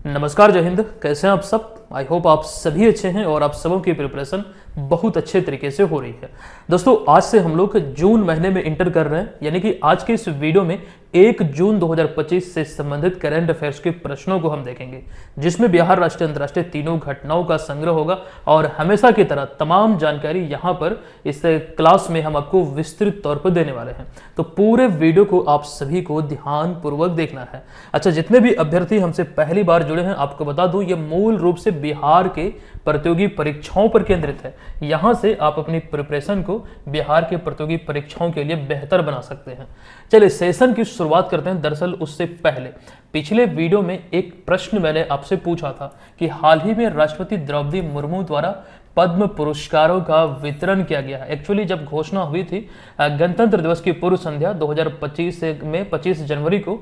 नमस्कार, जय हिंद। कैसे हैं आप सब? आई होप आप सभी अच्छे हैं और आप सबों की प्रिपरेशन बहुत अच्छे तरीके से हो रही है। दोस्तों, आज से हम लोग जून महीने में इंटर कर रहे हैं, यानी कि आज के इस वीडियो में 1 जून 2025 से संबंधित करंट अफेयर्स के प्रश्नों को हम देखेंगे, जिसमें बिहार, राष्ट्रीय, अंतर्राष्ट्रीय तीनों घटनाओं का संग्रह होगा। और हमेशा की तरह तमाम जानकारी यहाँ पर इस क्लास में हम आपको विस्तृत तौर पर देने वाले हैं, तो पूरे वीडियो को आप सभी को ध्यान पूर्वक देखना है। अच्छा, जितने भी अभ्यर्थी हमसे पहली बार जुड़े हैं, आपको बता दूं, ये मूल रूप से बिहार के प्रतियोगी परीक्षाओं पर केंद्रित है। यहां से आप अपनी प्रिपरेशन को बिहार के प्रतियोगी परीक्षाओं के लिए बेहतर बना सकते हैं। चलिए सेशन की शुरुआत करते हैं। दरअसल उससे पहले पिछले वीडियो में एक प्रश्न मैंने आपसे पूछा था कि हाल ही में राष्ट्रपति द्रौपदी मुर्मू द्वारा पद्म पुरस्कारों का वितरण किया गया है। एक्चुअली जब घोषणा हुई थी गणतंत्र दिवस की पूर्व संध्या 2025 में 25 जनवरी को,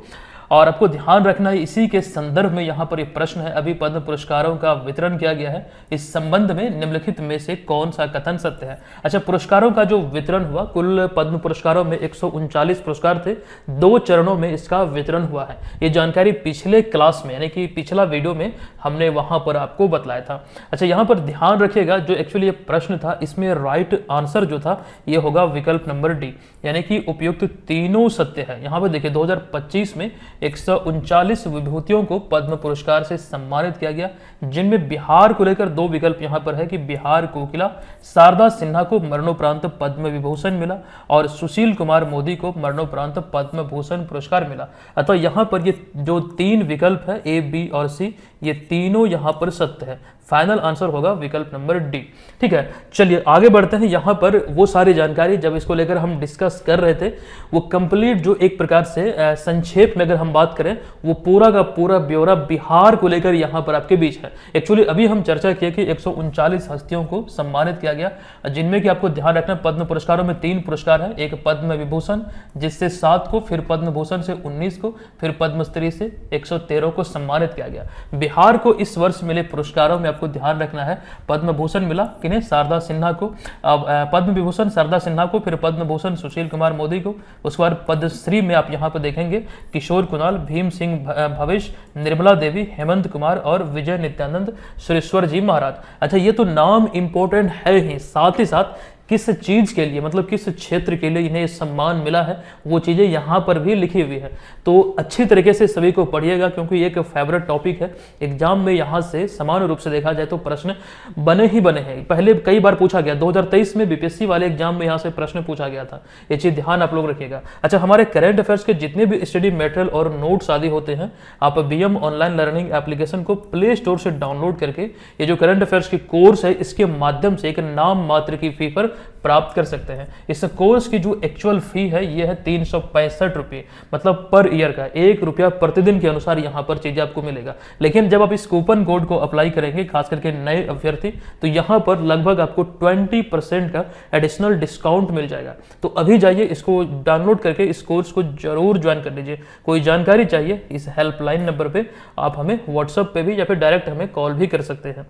और आपको ध्यान रखना है इसी के संदर्भ में यहाँ पर ये प्रश्न है, अभी पद्म पुरस्कारों का वितरण किया गया है, इस संबंध में निम्नलिखित में से कौन सा कथन सत्य है। अच्छा, पुरस्कारों का जो वितरण हुआ, कुल पद्म पुरस्कारों में 139 पुरस्कार थे, 2 चरणों में इसका वितरण हुआ है। ये जानकारी पिछले क्लास में, यानी कि पिछला वीडियो में हमने वहां पर आपको बतलाया था। अच्छा, यहाँ पर ध्यान रखिएगा, जो एक्चुअली ये प्रश्न था, इसमें राइट आंसर जो था ये होगा विकल्प नंबर डी, यानी कि उपयुक्त तीनों सत्य है। यहाँ पर देखिए 2025 में 139 विभूतियों को पद्म पुरस्कार से सम्मानित किया गया, जिनमें बिहार को लेकर 2 विकल्प यहाँ पर है कि बिहार कोकिला शारदा सिन्हा को मरणोपरांत पद्म विभूषण मिला और सुशील कुमार मोदी को मरणोपरांत पद्म भूषण पुरस्कार मिला। अतः यहाँ पर ये जो 3 विकल्प है ए, बी और सी, ये तीनों यहाँ पर सत्य है। फाइनल आंसर होगा विकल्प नंबर डी। ठीक है, चलिए आगे बढ़ते हैं। यहाँ पर वो सारी जानकारी जब इसको लेकर हम डिस्कस कर रहे थे, वो कंप्लीट जो एक प्रकार से संक्षेप में अगर हम बात करें, वो पूरा का पूरा ब्यौरा बिहार को लेकर यहाँ पर आपके बीच है। एक्चुअली अभी हम चर्चा किए कि 139 हस्तियों को सम्मानित किया गया, जिनमें कि आपको ध्यान रखना पद्म पुरस्कारों में 3 पुरस्कार है, एक पद्म विभूषण जिससे 7 को, फिर पद्म भूषण से 19 को, फिर पद्मश्री से 113 को सम्मानित किया गया। बिहार को इस वर्ष मिले पुरस्कारों में आपको ध्यान रखना है, पद्म भूषण मिला किन्हें? शारदा सिन्हा को, पद्म विभूषण शारदा सिन्हा को, फिर पद्म भूषण सुशील कुमार मोदी को, उसके बाद पद्मश्री में आप यहाँ पर देखेंगे किशोर कुणाल, भीम सिंह भवेश, निर्मला देवी, हेमंत कुमार और विजय नित्यानंद सुरेश्वर जी महाराज। अच्छा, ये तो नाम इंपॉर्टेंट है ही, साथ ही साथ किस चीज के लिए, मतलब किस क्षेत्र के लिए इन्हें सम्मान मिला है, वो चीजें यहाँ पर भी लिखी हुई है। तो अच्छी तरीके से सभी को पढ़िएगा, क्योंकि ये एक फेवरेट टॉपिक है। एग्जाम में यहाँ से समान रूप से देखा जाए तो प्रश्न बने ही बने हैं। पहले कई बार पूछा गया, 2023 में बीपीएससी वाले एग्जाम में यहाँ से प्रश्न पूछा गया था। ये चीज ध्यान आप लोग रखिएगा। अच्छा, हमारे करंट अफेयर्स के जितने भी स्टडी मटेरियल और नोट्स आदि होते हैं, आप बीएम ऑनलाइन लर्निंग एप्लीकेशन को प्ले स्टोर से डाउनलोड करके ये जो करंट अफेयर्स की कोर्स है, इसके माध्यम से एक नाम मात्र की फी पर प्राप्त कर सकते हैं। इस कोर्स की जो एक्चुअल फी है ये है 365 रुपये, मतलब पर ईयर का 1 रुपया प्रतिदिन के अनुसार यहाँ पर चीजें आपको मिलेगा। लेकिन जब आप इस कूपन कोड को अप्लाई करेंगे, खास करके नए अभ्यर्थी, तो यहाँ पर लगभग आपको 20% का एडिशनल डिस्काउंट मिल जाएगा। तो अभी जाइए, इसको डाउनलोड करके इस कोर्स को जरूर ज्वाइन कर लीजिए। कोई जानकारी चाहिए, इस हेल्पलाइन नंबर पे आप हमें व्हाट्सएप पे भी या फिर डायरेक्ट हमें कॉल भी कर सकते हैं।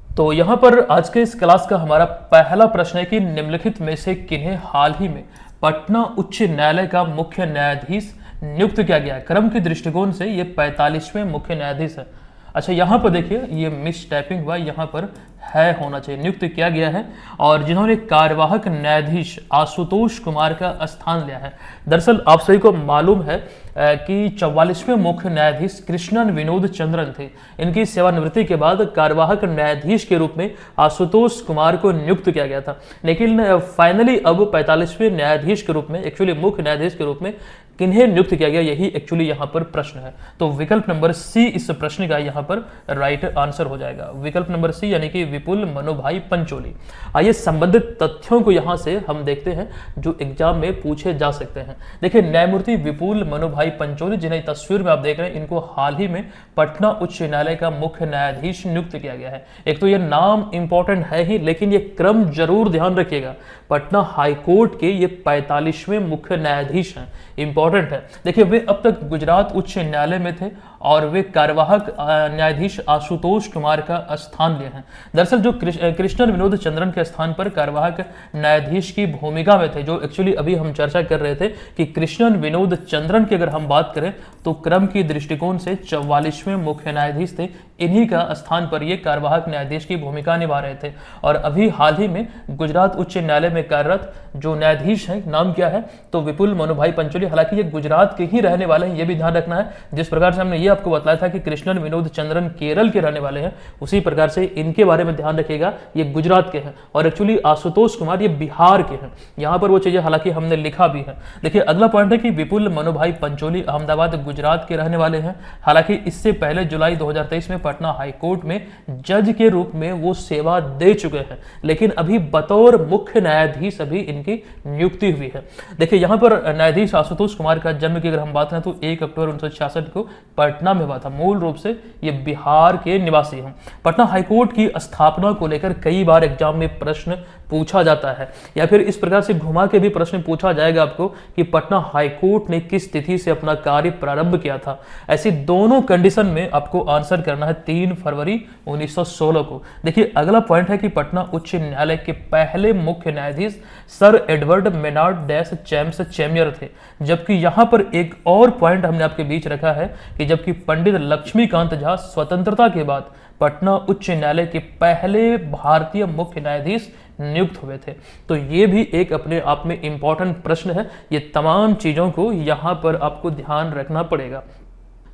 तो यहाँ पर आज के इस क्लास का हमारा पहला प्रश्न है कि निम्नलिखित में से किन्हें हाल ही में पटना उच्च न्यायालय का मुख्य न्यायाधीश नियुक्त किया गया है? क्रम के दृष्टिकोण से ये 45वें मुख्य न्यायाधीश है। अच्छा, यहाँ पर देखिए ये मिस टाइपिंग हुआ, यहाँ पर है होना चाहिए, नियुक्त किया गया है, और जिन्होंने कार्यवाहक न्यायाधीश आशुतोष कुमार का स्थान लिया है। दरअसल आप सभी को मालूम है कि 44वें मुख्य न्यायाधीश कृष्णन विनोद चंद्रन थे। इनकी सेवानिवृत्ति के बाद कार्यवाहक न्यायाधीश के रूप में आशुतोष कुमार को नियुक्त किया गया था, लेकिन फाइनली अब 45वें न्यायाधीश के रूप में, एक्चुअली मुख्य न्यायाधीश के रूप में किन्हें नियुक्त किया गया, यही एक्चुअली यहाँ पर प्रश्न है। तो विकल्प नंबर सी इस प्रश्न का यहाँ पर राइट आंसर हो जाएगा, विकल्प नंबर सी, यानी कि विपुल मनोभाई पंचोली। आइए संबंधित तथ्यों को यहाँ से हम देखते हैं जो एग्जाम में पूछे जा सकते हैं। देखिए, न्यायमूर्ति विपुल मनोभाई पंचोली, जिन्हें तस्वीर में आप देख रहे हैं, इनको हाल ही में पटना उच्च न्यायालय का मुख्य न्यायाधीश नियुक्त किया गया है। एक तो ये नाम इंपॉर्टेंट है ही, लेकिन ये क्रम जरूर ध्यान रखिएगा। पटना हाईकोर्ट के ये 45वें मुख्य न्यायाधीश हैं। इंपॉर्टेंट इंपॉर्टेंट है। देखिए, वे अब तक गुजरात उच्च न्यायालय में थे और वे कार्यवाहक न्यायाधीश आशुतोष कुमार का स्थान लिए हैं। दरअसल जो कृष्णन विनोद चंद्रन के स्थान पर कार्यवाहक न्यायाधीश की भूमिका में थे, जो एक्चुअली अभी हम चर्चा कर रहे थे कि कृष्णन विनोद चंद्रन की अगर हम बात करें तो क्रम की दृष्टिकोण से 44वें मुख्य न्यायाधीश थे। इन्हीं का स्थान पर ये कार्यवाहक न्यायाधीश की भूमिका निभा रहे थे। और अभी हाल ही में गुजरात उच्च न्यायालय में कार्यरत जो न्यायाधीश हैं, नाम क्या है तो विपुल मनुभाई पंचोली। हालांकि ये गुजरात के ही रहने वाले हैं, ये भी ध्यान रखना है। जिस प्रकार से हमने ये आपको बताया था कि कृष्णन विनोद चंद्रन केरल के रहने वाले हैं, उसी प्रकार से इनके बारे में ध्यान रखिएगा, ये गुजरात के हैं। और एक्चुअली आशुतोष कुमार ये बिहार के हैं। यहाँ पर वो चीजें हालांकि हमने लिखा भी है। देखिए, अगला पॉइंट है कि विपुल मनुभाई पंचोली अहमदाबाद गुजरात के रहने वाले हैं। हालांकि इससे पहले जुलाई 2023 में पटना हाईकोर्ट में जज के रूप में वो सेवा दे चुके हैं, लेकिन अभी बतौर मुख्य न्यायाधीश अभी इनकी नियुक्ति हुई है। देखिए, यहाँ पर न्यायाधीश आशुतोष कुमार का जन्म की अगर हम बात करें तो 1 अक्टूबर 1966 को पटना में हुआ था। मूल रूप से ये बिहार के निवासी हैं। पटना हाईकोर्ट की स्थापना को लेकर कई बार एग्जाम में प्रश्न पूछा जाता है, या फिर इस प्रकार से घुमा के भी प्रश्न पूछा जाएगा आपको कि पटना हाईकोर्ट ने किस तिथि से अपना कार्य प्रारंभ किया था। ऐसी दोनों कंडीशन में आपको आंसर करना है 3 फरवरी 1916 को। देखिए, अगला पॉइंट है कि पटना उच्च न्यायालय के पहले मुख्य न्यायाधीश sir Edward Maynard Des Champs Chamier थे। जबकि यहां पर एक और पॉइंट हमने आपके बीच रखा है कि जबकि पंडित लक्ष्मीकांत झा स्वतंत्रता के बाद पटना उच्च न्यायालय के पहले भारतीय मुख्य न्यायाधीश नियुक्त हुए थे। तो ये भी एक अपने आप में इंपॉर्टेंट प्रश्न है। ये तमाम चीजों को यहां पर आपको ध्यान रखना पड़ेगा।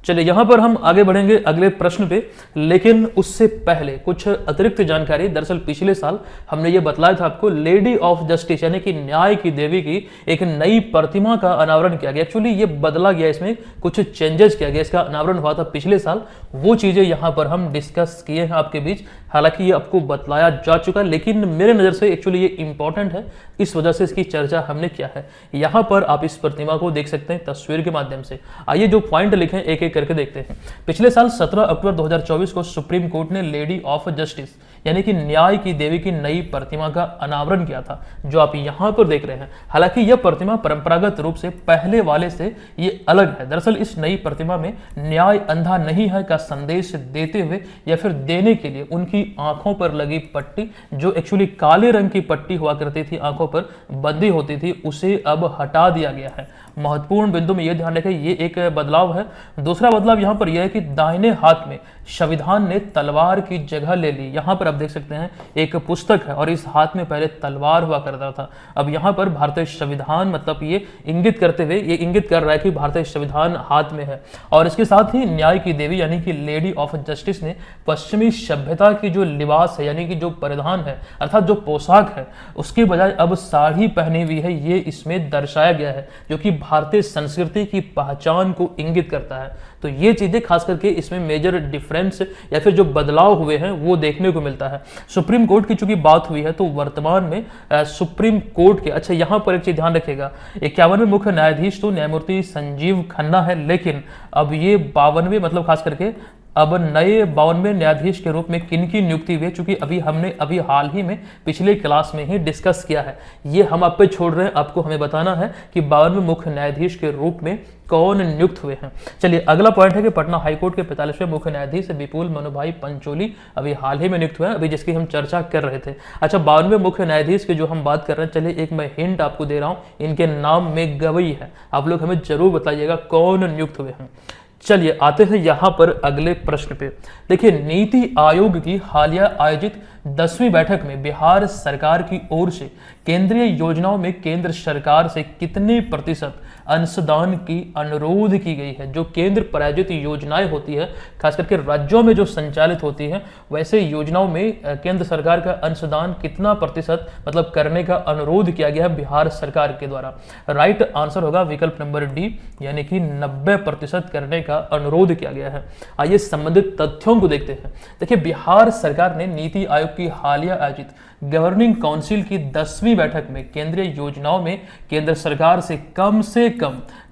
चलिए, यहां पर हम आगे बढ़ेंगे अगले प्रश्न पे, लेकिन उससे पहले कुछ अतिरिक्त जानकारी। दरअसल पिछले साल हमने ये बतलाया था आपको, लेडी ऑफ जस्टिस यानी कि न्याय की देवी की एक नई प्रतिमा का अनावरण किया गया। एक्चुअली ये बदला गया, इसमें कुछ चेंजेस किया गया। इसका अनावरण हुआ था पिछले साल, वो चीजें यहां पर हम डिस्कस किए हैं आपके बीच। हालांकि ये आपको बतलाया जा चुका है, लेकिन मेरे नजर से एक्चुअली ये इंपॉर्टेंट है, इस वजह से इसकी चर्चा हमने किया है। यहां पर आप इस प्रतिमा को देख सकते हैं तस्वीर के माध्यम से। आइए जो पॉइंट लिखे हैं एक एक करके देखते हैं। पिछले साल 17 अक्टूबर 2024 को सुप्रीम कोर्ट ने लेडी ऑफ जस्टिस यानी कि न्याय की देवी की नई प्रतिमा का अनावरण किया था, जो आप यहां पर देख रहे हैं। हालांकि यह प्रतिमा परंपरागत रूप से पहले वाले से ये अलग है। दरअसल इस नई प्रतिमा में न्याय अंधा नहीं है का संदेश देते हुए या फिर देने के लिए उनकी आंखों पर लगी पट्टी, जो एक्चुअली काले रंग की पट्टी हुआ करती थी, आंखों पर बंदी होती थी, उसे अब हटा दिया गया है। महत्वपूर्ण बिंदु में यह ध्यान रखें, ये एक बदलाव है। दूसरा बदलाव यहां पर यह है कि दाहिने हाथ में संविधान ने तलवार की जगह ले ली। यहां पर आप देख सकते हैं एक पुस्तक है और इस हाथ में पहले तलवार हुआ करता था। अब यहां पर भारतीय संविधान, मतलब ये इंगित करते हुए ये इंगित कर रहा है कि भारतीय संविधान हाथ में है। और इसके साथ ही न्याय की देवी यानी कि लेडी ऑफ जस्टिस ने पश्चिमी सभ्यता की जो लिबास है यानी कि जो परिधान है अर्थात जो पोशाक है, उसके बजाय अब साड़ी पहनी हुई है। ये इसमें दर्शाया गया है, जो कि भारतीय संस्कृति की पहचान को इंगित करता है। तो ये चीजें खास करके इसमें मेजर डिफरेंस या फिर जो बदलाव हुए हैं वो देखने को मिलता है। सुप्रीम कोर्ट की चूंकि बात हुई है तो वर्तमान में सुप्रीम कोर्ट के, अच्छा यहां पर एक चीज ध्यान रखिएगा, 51वें मुख्य न्यायाधीश तो न्यायमूर्ति संजीव खन्ना है, लेकिन अब ये 52वें मतलब खास करके अब नए 52वें न्यायाधीश के रूप में किनकी नियुक्ति हुई है, चूंकि हमने हाल ही में पिछले क्लास में ही डिस्कस किया है। ये हम आप पे छोड़ रहे हैं, आपको हमें बताना है कि 52वें मुख्य न्यायाधीश के रूप में कौन नियुक्त हुए हैं। चलिए, अगला पॉइंट है कि पटना हाईकोर्ट के 45वें मुख्य न्यायाधीश विपुल मनुभाई पंचोली अभी हाल ही में नियुक्त हुए हैं, अभी जिसकी हम चर्चा कर रहे थे। अच्छा, 52वें मुख्य न्यायाधीश की जो हम बात कर रहे हैं, चलिए एक मैं हिंट आपको दे रहा हूं, इनके नाम में गवई है। आप लोग हमें जरूर बताइएगा कौन नियुक्त हुए हैं। चलिए आते हैं यहां पर अगले प्रश्न पे। देखिए, नीति आयोग की हालिया आयोजित 10वीं बैठक में बिहार सरकार की ओर से केंद्रीय योजनाओं में केंद्र सरकार से कितने प्रतिशत अंशदान की अनुरोध की गई है। जो केंद्र प्रायोजित योजनाएं होती है, खास करके राज्यों में जो संचालित होती है, वैसे योजनाओं में केंद्र सरकार का अंशदान कितना प्रतिशत मतलब करने का अनुरोध किया गया है बिहार सरकार के द्वारा। राइट आंसर होगा विकल्प नंबर डी, यानी कि 90% करने का अनुरोध किया गया है। आइए संबंधित तथ्यों को देखते हैं। देखिए, बिहार सरकार ने नीति आयोग की हालिया आयोजित गवर्निंग काउंसिल की 10वीं 10वीं बैठक में केंद्रीय योजनाओं में केंद्र सरकार से कम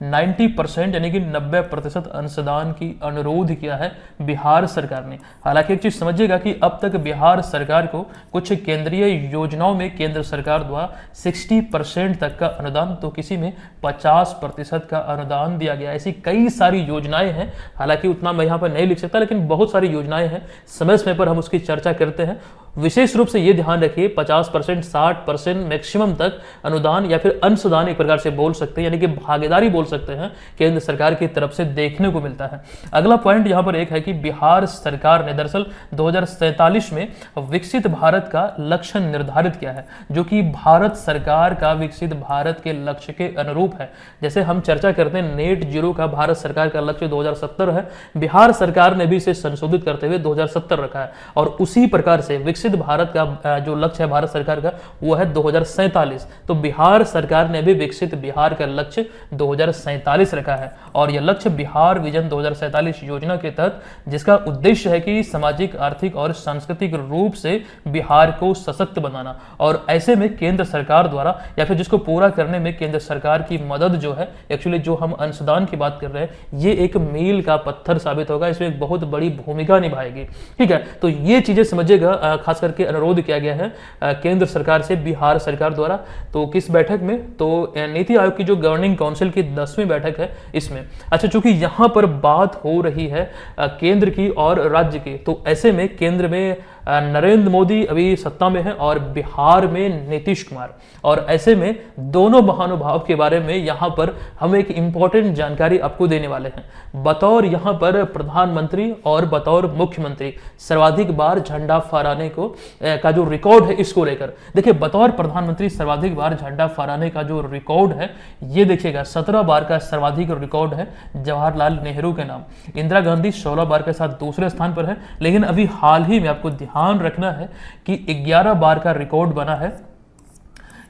90% यानी कि 90% अंशदान की अनुरोध किया है बिहार सरकार ने। हालांकि एक चीज समझिएगा कि अब तक बिहार सरकार को कुछ केंद्रीय योजनाओं में केंद्र सरकार द्वारा 60% तक का अनुदान, तो किसी में 50% का अनुदान दिया गया। ऐसी कई सारी योजनाएं हैं, हालांकि उतना मैं यहाँ पर नहीं लिख सकता, लेकिन बहुत सारी योजनाएं हैं, समय समय पर हम उसकी चर्चा करते हैं। विशेष रूप से ये ध्यान रखिए 50%, 60% मैक्सिमम तक अनुदान या फिर अंशदान एक प्रकार से बोल सकते हैं, यानी कि भागीदारी बोल सकते हैं, केंद्र सरकार की तरफ से देखने को मिलता है। अगला पॉइंट यहाँ पर एक है कि बिहार सरकार ने दरअसल 2047 में विकसित भारत का लक्ष्य निर्धारित किया है, जो कि भारत सरकार का विकसित भारत के लक्ष्य के अनुरूप है। जैसे हम चर्चा करते हैं नेट जीरो का भारत सरकार का लक्ष्य 2070 है, बिहार सरकार ने भी इसे संशोधित करते हुए 2070 रखा है, और उसी प्रकार से विकसित भारत का जो लक्ष्य है भारत सरकार का वो है 2047। तो बिहार सरकार ने भी विकसित बिहार का लक्ष्य 2047 रखा है, और यह लक्ष्य बिहार विजन 2047 योजना के तहत, जिसका उद्देश्य है कि सामाजिक, आर्थिक और सांस्कृतिक रूप से बिहार को सशक्त बनाना। और ऐसे में केंद्र सरकार द्वारा या फिर जिसको पूरा करने में केंद्र सरकार की मदद जो है, एक्चुअली जो हम अंशदान की बात कर रहे हैं, ये एक मील का पत्थर साबित होगा, इसमें एक बहुत बड़ी भूमिका निभाएगी। ठीक है, तो ये चीजें समझिएगा। खास करके अनुरोध किया गया है केंद्र सरकार से बिहार सरकार द्वारा। तो किस बैठक में? तो नीति आयोग की जो गवर्निंग काउंसिल की 10वीं बैठक है इसमें। अच्छा, चूंकि यहां पर बात हो रही है केंद्र की और राज्य की, तो ऐसे में केंद्र में नरेंद्र मोदी अभी सत्ता में है और बिहार में नीतीश कुमार, और ऐसे में दोनों महानुभाव के बारे में यहां पर हम एक इंपॉर्टेंट जानकारी आपको देने वाले हैं। बतौर यहां पर प्रधानमंत्री और बतौर मुख्यमंत्री सर्वाधिक बार झंडा फहराने का जो रिकॉर्ड है, इसको लेकर देखिए, बतौर प्रधानमंत्री सर्वाधिक बार झंडा फहराने का जो रिकॉर्ड है, ये देखिएगा 17 बार का सर्वाधिक रिकॉर्ड है जवाहरलाल नेहरू के नाम। इंदिरा गांधी 16 बार के साथ दूसरे स्थान पर है, लेकिन अभी हाल ही में आपको ध्यान रखना है कि 11 बार का रिकॉर्ड बना है।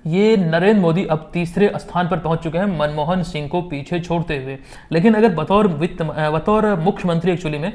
ये नरेंद्र मोदी अब तीसरे स्थान पर पहुंच चुके हैं, मनमोहन सिंह को पीछे छोड़ते हुए। लेकिन अगर बतौर मुख्यमंत्री एक्चुअली में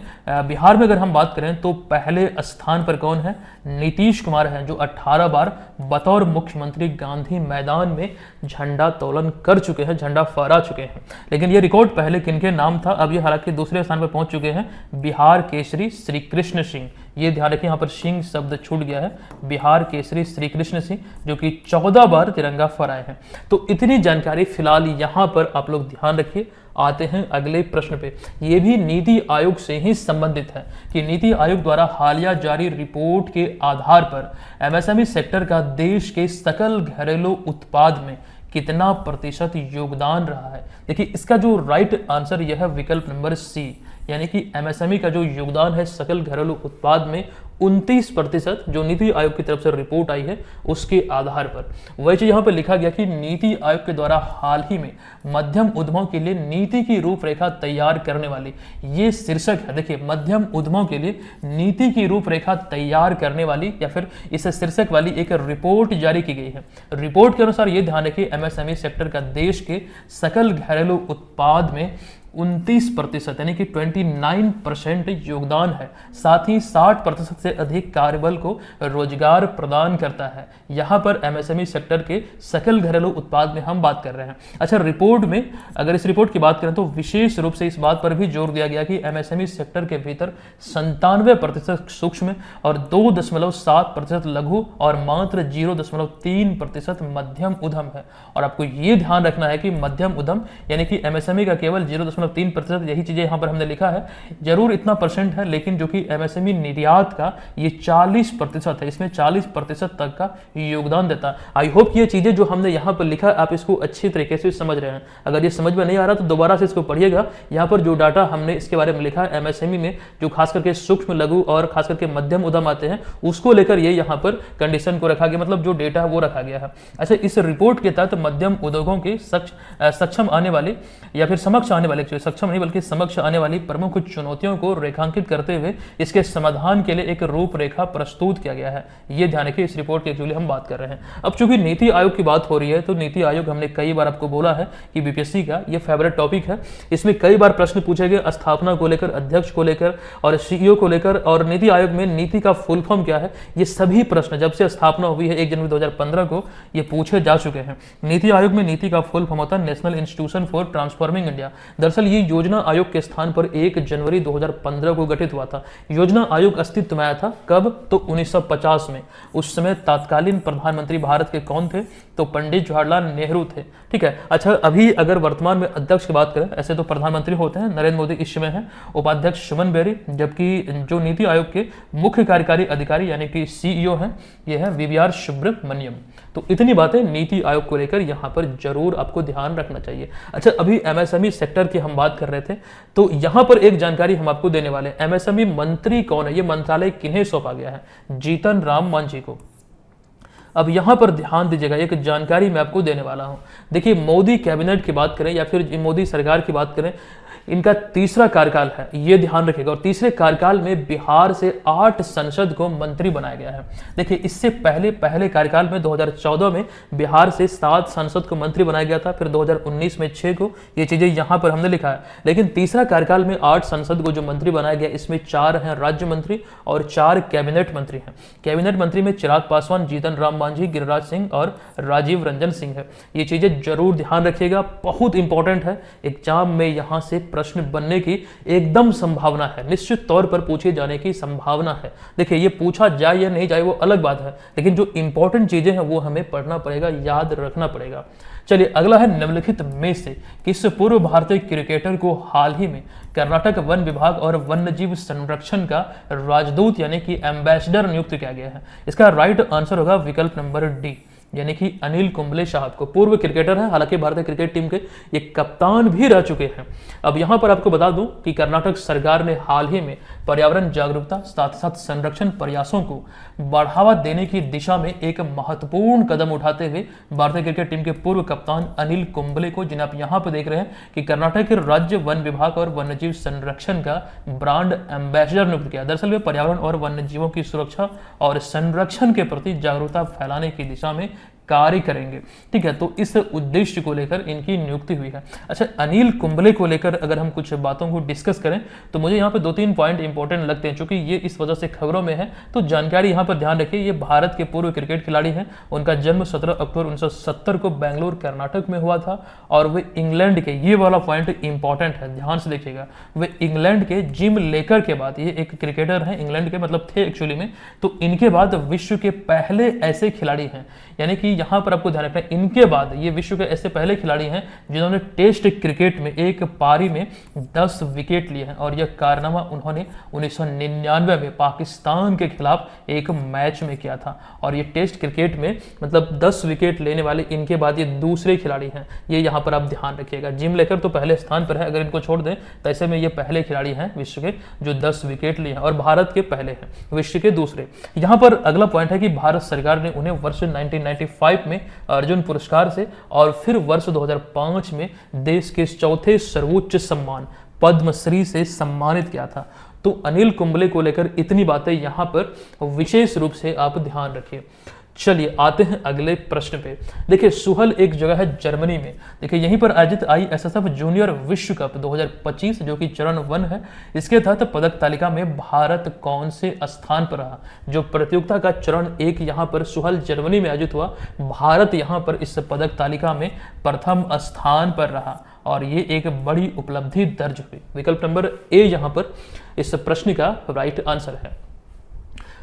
बिहार में अगर हम बात करें तो पहले स्थान पर कौन है? नीतीश कुमार हैं, जो 18 बार बतौर मुख्यमंत्री गांधी मैदान में झंडा तोलन कर चुके हैं, झंडा फहरा चुके हैं। लेकिन ये रिकॉर्ड पहले किनके नाम था? अब ये हालांकि दूसरे स्थान पर पहुंच चुके हैं बिहार केसरी श्री कृष्ण सिंह। ये ध्यान रखिए, यहाँ पर सिंह शब्द छूट गया है। बिहार केसरी श्री कृष्ण सिंह, जो कि 14 बार तिरंगा फहराए हैं। तो इतनी जानकारी फिलहाल यहाँ पर आप लोग ध्यान रखिए। आते हैं अगले प्रश्न पे। ये भी नीति आयोग से ही संबंधित है कि नीति आयोग द्वारा हालिया जारी रिपोर्ट के आधार पर एमएसएमई सेक्टर का देश के सकल घरेलू उत्पाद में कितना प्रतिशत योगदान रहा है। देखिए, इसका जो राइट आंसर यह है विकल्प नंबर सी, यानी कि एमएसएमई का जो योगदान है सकल घरेलू उत्पाद में 29%, जो नीति आयोग की तरफ से रिपोर्ट आई है उसके आधार पर। वही चीज यहाँ पर लिखा गया कि नीति आयोग के द्वारा हाल ही में मध्यम उद्यमों के लिए नीति की रूपरेखा तैयार करने वाली, ये शीर्षक है। देखिए, मध्यम उद्यमों के लिए नीति की रूपरेखा तैयार करने वाली या फिर इस शीर्षक वाली एक रिपोर्ट जारी की गई है। रिपोर्ट के अनुसार ये ध्यान रखिए, एमएसएमई सेक्टर का देश के सकल घरेलू उत्पाद में 29% यानी कि 29% योगदान है। साथ ही 60% से अधिक कार्यबल को रोजगार प्रदान करता है। यहाँ पर एमएसएमई सेक्टर के सकल घरेलू उत्पाद में हम बात कर रहे हैं। अच्छा, रिपोर्ट में अगर इस रिपोर्ट की बात करें तो विशेष रूप से इस बात पर भी जोर दिया गया कि एमएसएमई सेक्टर के भीतर 97% सूक्ष्म और 2.7% लघु और मात्र 0.3% मध्यम उद्यम है। और आपको ये ध्यान रखना है कि मध्यम उद्यम यानी कि एमएसएमई का केवल 0.3%, यही चीजें यहां पर हमने लिखा है। जरूर इतना परसेंट है, लेकिन जो कि एमएसएमई निर्यात का ये 40% है, इसमें 40% तक का योगदान देता है। आई होप कि ये चीजें जो हमने यहाँ पर लिखा आप इसको अच्छी तरीके से समझ रहे हैं। अगर ये समझ में नहीं आ रहा तो दोबारा से इसको पढ़िएगा। यहाँ पर जो डाटा हमने इसके बारे में लिखा है एमएसएमई में जो खास करके सूक्ष्म, लघु और खास करके मध्यम उद्यम आते हैं, उसको लेकर ये यहाँ पर कंडीशन को रखा गया, मतलब जो डेटा है वो रखा गया है। अच्छा, इस रिपोर्ट के तहत मध्यम उद्योगों के सक्षम आने वाले या फिर समक्ष आने वाले, सक्षम नहीं बल्कि समक्ष आने वाली प्रमुख चुनौतियों को रेखांकित करते हुए इसके समाधान के लिए एक रूपरेखा प्रस्तुत किया गया है। ये ध्यान रखिए, इस रिपोर्ट की एक्चुअली हम बात कर रहे हैं। अब चूंकि नीति आयोग की बात हो रही है तो नीति आयोग हमने कई बार आपको बोला है कि बीपीएससी का ये फेवरेट टॉपिक है। इसमें कई बार प्रश्न पूछे गए स्थापना को लेकर, अध्यक्ष को लेकर और सीईओ को लेकर, और नीति आयोग में नीति का फुल फॉर्म क्या है, ये सभी प्रश्न जब से स्थापना हुई है 1 जनवरी 2015 को ये पूछे जा चुके हैं। नीति आयोग में नीति का फुल फॉर्म होता है national institution for transforming India. दरअसल ये योजना आयोग के स्थान पर 1 जनवरी 2015 को गठित हुआ था। योजना आयोग अस्तित्व में आया था कब, तो 1950 में। उस समय तत्कालीन प्रधानमंत्री भारत के कौन थे, तो पंडित जवाहरलाल नेहरू थे। ठीक है। अच्छा, अभी अगर वर्तमान में अध्यक्ष की बात करें, ऐसे तो प्रधानमंत्री होते हैं, नरेंद्र मोदी इस समय है, उपाध्यक्ष सुमन बेरी, जबकि जो नीति आयोग के मुख्य कार्यकारी अधिकारी यानी कि सीईओ हैं ये है वीवीआर सुब्रमण्यम। तो इतनी बातें नीति आयोग को लेकर यहाँ पर जरूर आपको ध्यान रखना चाहिए। अच्छा, अभी एमएसएमई सेक्टर की हम बात कर रहे थे, तो यहाँ पर एक जानकारी हम आपको देने वाले हैं। एमएसएमई मंत्री कौन है, ये मंत्रालय किन्हें सौंपा गया है, जीतन राम मांझी को। अब यहां पर ध्यान दीजिएगा, एक जानकारी मैं आपको देने वाला हूं। देखिए, मोदी कैबिनेट की बात करें या फिर मोदी सरकार की बात करें, इनका तीसरा कार्यकाल है, ये ध्यान रखिएगा। और तीसरे कार्यकाल में बिहार से 8 सांसद को मंत्री बनाया गया है। देखिए, इससे पहले कार्यकाल में 2014 में बिहार से 7 सांसद को मंत्री बनाया गया था, फिर 2019 में 6 को, ये चीजें यहां पर हमने लिखा है। लेकिन तीसरा कार्यकाल में 8 सांसद को जो मंत्री बनाया गया, इसमें 4 हैं राज्य मंत्री और 4 कैबिनेट मंत्री हैं। कैबिनेट मंत्री में चिराग पासवान, जीतन राम मांझी, गिरिराज सिंह और राजीव रंजन सिंह है। ये चीजें जरूर ध्यान रखिएगा, बहुत इंपॉर्टेंट है। एग्जाम में यहां से प्रश्न बनने की एकदम संभावना है, निश्चित तौर पर पूछे जाने की संभावना है। देखिए, ये पूछा जाए या नहीं जाए वो अलग बात है, लेकिन जो इंपॉर्टेंट चीजें हैं वो हमें पढ़ना पड़ेगा, याद रखना पड़ेगा। चलिए, अगला है निम्नलिखित में से किस पूर्व भारतीय क्रिकेटर को हाल ही में कर्नाटक वन विभाग और वन्यजीव संरक्षण का राजदूत यानी कि एम्बेसडर नियुक्त किया गया है। इसका राइट आंसर होगा विकल्प नंबर डी, यानी कि अनिल कुंबले साहब को। पूर्व क्रिकेटर हैं, हालांकि भारतीय क्रिकेट टीम के ये कप्तान भी रह चुके हैं। अब यहां पर आपको बता दूं कि कर्नाटक सरकार ने हाल ही में पर्यावरण जागरूकता साथ साथ संरक्षण प्रयासों को बढ़ावा देने की दिशा में एक महत्वपूर्ण कदम उठाते हुए भारतीय क्रिकेट टीम के पूर्व कप्तान अनिल कुंबले को, जिन्हें आप यहां पर देख रहे हैं कि कर्नाटक के राज्य वन विभाग और वन्यजीव संरक्षण का ब्रांड एम्बेसडर नियुक्त किया। दरअसल वे पर्यावरण और वन्यजीवों की सुरक्षा और संरक्षण के प्रति जागरूकता फैलाने की दिशा में कार्य करेंगे। ठीक है, तो इस उद्देश्य को लेकर इनकी नियुक्ति हुई है। अच्छा, अनिल कुंबले को लेकर अगर हम कुछ बातों को डिस्कस करें तो मुझे यहाँ पे 2-3 पॉइंट इंपॉर्टेंट लगते हैं, चूंकि ये इस वजह से खबरों में है तो जानकारी यहाँ पर ध्यान रखिए। ये भारत के पूर्व क्रिकेट खिलाड़ी हैं। उनका जन्म 17 अक्टूबर 1970 को बेंगलुरु कर्नाटक में हुआ था और वे इंग्लैंड के, ये वाला पॉइंट इंपॉर्टेंट है, ध्यान से देखिएगा, वे इंग्लैंड के जिम लेकर के बाद, ये एक क्रिकेटर हैं इंग्लैंड के, मतलब थे एक्चुअली में, तो इनके बाद विश्व के पहले ऐसे खिलाड़ी हैं, यानी कि यहां पर आपको ध्यान रखना है, इनके बाद ये विश्व के ऐसे पहले खिलाड़ी हैं जिन्होंने टेस्ट क्रिकेट में एक पारी में 10 विकेट लिए हैं। और यह कारनामा उन्होंने 1999 में पाकिस्तान के खिलाफ एक मैच में किया था। और ये टेस्ट क्रिकेट में मतलब 10 विकेट लेने वाले इनके बाद ये दूसरे खिलाड़ी हैं। ये यहाँ पर आप ध्यान रखिएगा। जिम लेकर तो पहले स्थान पर है, अगर इनको छोड़ दें तो ऐसे में ये पहले खिलाड़ी हैं विश्व के जो 10 विकेट लिए हैं, और भारत के पहले हैं, विश्व के दूसरे। यहाँ पर अगला पॉइंट है कि भारत सरकार ने उन्हें वर्ष 1995 में अर्जुन पुरस्कार से और फिर वर्ष 2005 में देश के चौथे सर्वोच्च सम्मान पद्मश्री से सम्मानित किया था। तो अनिल कुंबले को लेकर इतनी बातें यहां पर विशेष रूप से आप ध्यान रखिए। चलिए आते हैं अगले प्रश्न पे। देखिए, सुहल एक जगह है जर्मनी में। देखिए, यहीं पर आयोजित ISSF जूनियर विश्व कप 2025 जो कि चरण 1 है, इसके तहत पदक तालिका में भारत कौन से स्थान पर रहा। जो प्रतियोगिता का चरण 1 यहाँ पर सुहल जर्मनी में आयोजित हुआ, भारत यहाँ पर इस पदक तालिका में प्रथम स्थान पर रहा और ये एक बड़ी उपलब्धि दर्ज हुई। विकल्प नंबर ए यहाँ पर इस प्रश्न का राइट आंसर है।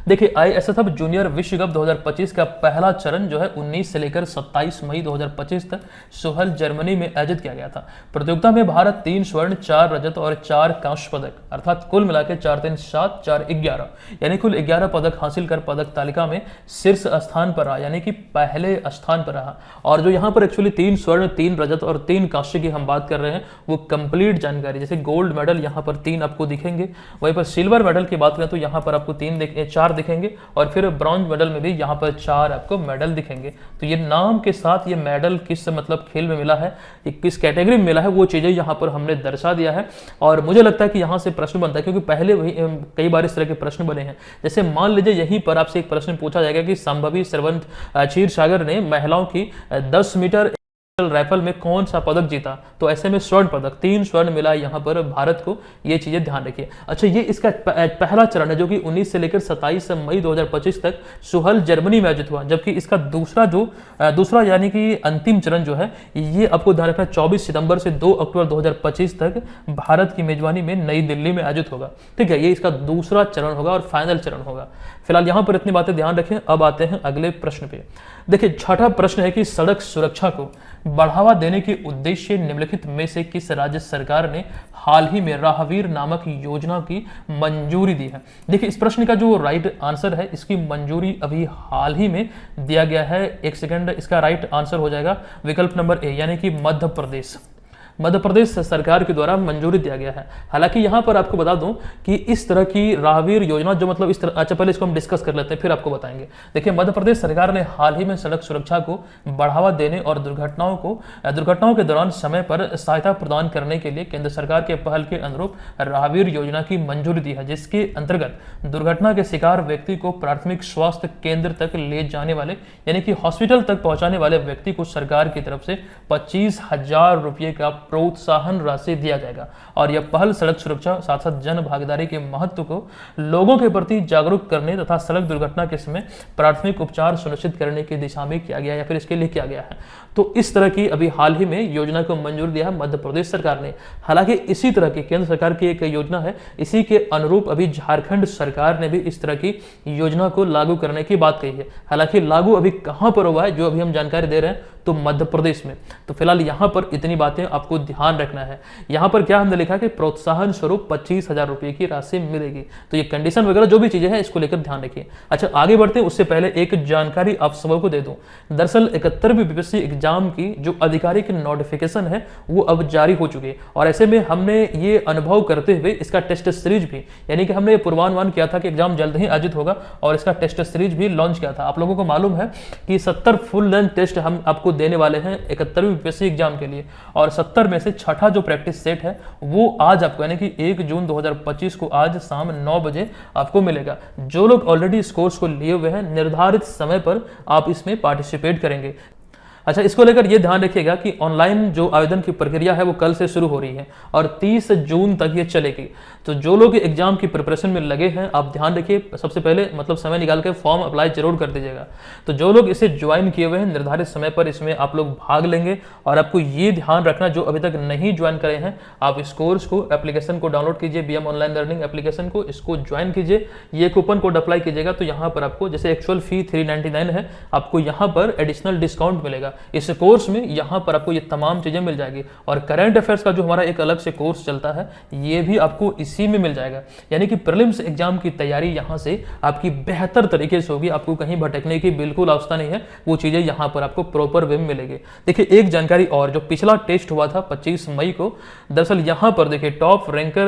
देखिए, ISSF जूनियर विश्व कप 2025 का पहला चरण जो है 19 से लेकर 27 मई 2025 तक सुहल जर्मनी में आयोजित किया गया था। प्रतियोगिता में भारत 3 स्वर्ण 4 रजत और 4 कांस्य पदक अर्थात कुल मिलाकर 4 3 7 4 11 यानी कुल 11 पदक हासिल कर पदक तालिका में शीर्ष स्थान पर रहा, यानी कि पहले स्थान पर रहा। और जो यहाँ पर एक्चुअली 3 स्वर्ण 3 रजत और 3 कांस्य की हम बात कर रहे हैं वो कंप्लीट जानकारी, जैसे गोल्ड मेडल यहाँ पर 3 आपको दिखेंगे, वहीं पर सिल्वर मेडल की बात करें तो यहाँ पर आपको 4 दिखेंगे और फिर ब्रॉन्ज मेडल में भी यहाँ पर 4 आपको मेडल दिखेंगे। तो ये नाम के साथ ये मेडल किस मतलब खेल में मिला है, ये किस कैटेगरी में मिला है, वो चीज़ें यहाँ पर हमने दर्शा दिया है। और मुझे लगता है कि यहाँ से प्रश्न बनता है, क्योंकि पहले वही कई बार इस तरह के प्रश्न बने हैं। जैसे मान लीजिए यहीं पर आपसे एक प्रश्न पूछा जाएगा कि संभवी सरवंत क्षीरसागर ने महिलाओं की 10 मीटर राइफल में कौन सा पदक जीता, तो ऐसे में स्वर्ण पदक, 3 स्वर्ण मिला यहाँ पर भारत को, ये चीजें ध्यान रखिए। अच्छा, ये इसका पहला चरण है जो कि 19 से लेकर 27 मई 2025 तक सुहल जर्मनी में आयोजित हुआ, जबकि इसका दूसरा यानी कि अंतिम चरण जो है ये आपको ध्यान रखना 24 सितंबर से 2 अक्टूबर 2025 तक भारत की मेजबानी में नई दिल्ली में आयोजित होगा। ठीक है, ये इसका दूसरा चरण होगा और फाइनल चरण होगा। फिलहाल यहाँ पर इतनी बातें ध्यान रखें। अब आते हैं अगले प्रश्न पे। देखिए, छठा प्रश्न है कि सड़क सुरक्षा को बढ़ावा देने के उद्देश्य निम्नलिखित में से किस राज्य सरकार ने हाल ही में राहवीर नामक योजना की मंजूरी दी है। देखिए, इस प्रश्न का जो राइट आंसर है, इसकी मंजूरी अभी हाल ही में दिया गया है। एक सेकंड, इसका राइट आंसर हो जाएगा विकल्प नंबर ए, यानी कि मध्य प्रदेश। मध्य प्रदेश सरकार के द्वारा मंजूरी दिया गया है। हालांकि यहाँ पर आपको बता दूं कि इस तरह की राहवीर योजना जो मतलब इस तरह, अच्छा पहले इसको हम डिस्कस कर लेते हैं फिर आपको बताएंगे। देखिए, मध्य प्रदेश सरकार ने हाल ही में सड़क सुरक्षा को बढ़ावा देने और दुर्घटनाओं के दौरान समय पर सहायता प्रदान करने के लिए केंद्र सरकार के पहल के अनुरूप राहवीर योजना की मंजूरी दी है, जिसके अंतर्गत दुर्घटना के शिकार व्यक्ति को प्राथमिक स्वास्थ्य केंद्र तक ले जाने वाले यानी कि हॉस्पिटल तक पहुंचाने वाले व्यक्ति को सरकार की तरफ से 25,000 रुपये का प्रोत्साहन राशि दिया जाएगा। और यह पहल सड़क सुरक्षा साथ साथ जन भागीदारी के महत्व को लोगों के प्रति जागरूक करने तथा सड़क दुर्घटना के समय प्राथमिक उपचार सुनिश्चित करने की दिशा में किया गया या फिर इसके लिए किया गया है। तो इस तरह की अभी हाल ही में योजना को मंजूर दिया है मध्य प्रदेश सरकार ने। हालांकि इसी तरह की केंद्र सरकार की एक योजना है, इसी के अनुरूप अभी झारखंड सरकार ने भी इस तरह की योजना को लागू करने की बात कही है। हालांकि लागू अभी कहां पर हुआ है जो अभी हम जानकारी दे रहे हैं, तो मध्य प्रदेश में। तो फिलहाल यहाँ पर इतनी बातें आपको ध्यान रखना है। यहाँ पर क्या हमने लिखा कि प्रोत्साहन स्वरूप 25,000 रुपये की राशि मिलेगी। तो ये कंडीशन वगैरह जो भी चीजें हैं इसको लेकर ध्यान रखिए। अच्छा, आगे बढ़ते हैं उससे पहले एक जानकारी आप सबको दे दूं। दरअसल 71वीं बीपीएससी एग्जाम की जो आधिकारिक नोटिफिकेशन है वो अब जारी हो चुकी है, और ऐसे में हमने ये अनुभव करते हुए इसका टेस्ट सीरीज भी, यानी कि हमने पूर्वानुमान किया था कि एग्जाम जल्द ही आयोजित होगा और इसका टेस्ट सीरीज भी लॉन्च किया था। आप लोगों को मालूम है कि 70 फुल लेंथ टेस्ट हम आपको देने वाले हैं 71वीं बीपीएससी एग्जाम के लिए, और 70 में से छठा जो प्रैक्टिस सेट है वो आज आपको यानी कि 1 जून 2025 को आज शाम 9 बजे आपको मिलेगा। जो लोग ऑलरेडी इस कोर्स को लिए हुए हैं, निर्धारित समय पर आप इसमें पार्टिसिपेट करेंगे। अच्छा, इसको लेकर ये ध्यान रखिएगा कि ऑनलाइन जो आवेदन की प्रक्रिया है वो कल से शुरू हो रही है और 30 जून तक ये चलेगी। तो जो लोग एग्जाम की प्रिपरेशन में लगे हैं, आप ध्यान रखिए, सबसे पहले मतलब समय निकाल के फॉर्म अप्लाई जरूर कर दीजिएगा। तो जो लोग इसे ज्वाइन किए हुए हैं, निर्धारित समय पर इसमें आप लोग भाग लेंगे। और आपको ये ध्यान रखना, जो अभी तक नहीं ज्वाइन करे हैं, आप इस कोर्स को, एप्लीकेशन को डाउनलोड कीजिए, बीएम ऑनलाइन लर्निंग एप्लीकेशन को, इसको ज्वाइन कीजिए, ये कूपन कोड अप्लाई कीजिएगा। तो यहाँ पर आपको जैसे एक्चुअल फी 399 है, आपको यहाँ पर एडिशनल डिस्काउंट मिलेगा। इस कोर्स में यहाँ पर आपको ये तमाम चीजें मिल जाएगी। और करंट अफेयर्स का जो हमारा एक अलग से कोर्स चलता है, ये भी आपको इसी में मिल जाएगा। यानी कि प्रीलिम्स एग्जाम की तैयारी यहाँ से आपकी बेहतर तरीके से होगी, आपको कहीं भटकने की बिल्कुल आवश्यकता नहीं है, वो चीजें यहाँ पर आपको प्रॉपर वे में मिलेगी। देखिए, एक जानकारी और, जो पिछला टेस्ट हुआ था 25 मई को, दरअसल यहाँ पर देखिए टॉप रैंक